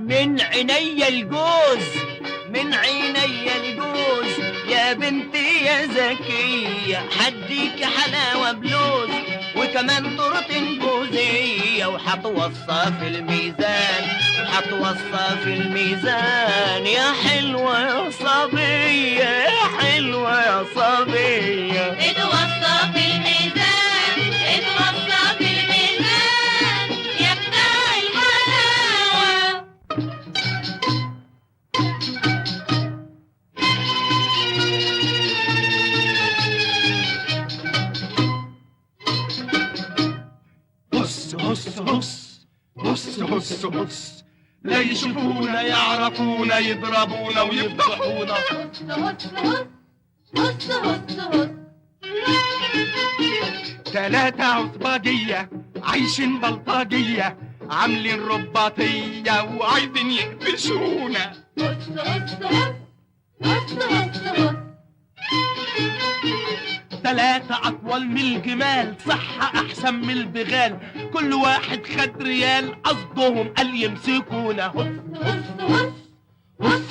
من عينيا الجوز، من عينيا الجوز، يا بنتي يا زكية، حديك حلاوة بلوز وكمان طرطين جوزية، وحتوصى في الميزان، وحتوصى في الميزان، يا حلوة يا صبية، يا حلوة يا صبية. اتوصى في الميزان، اتوصى في الميزان، يا بتاع الحلاوة. هص هص هص هص هص هص، لا يشوفونا يعرفونا يضربونا ويفضحونا. هص هص هص هص هص هص. 3 عصباجية عايشين بلطجية، عاملين رباطية وعايزين يقفشونا. هص هص هص هص هص هص. 3 أطول من الجمال، صحة أحسن من البغال، كل واحد خد ريال، قصدهم قال يمسكونا. هص هص هص هص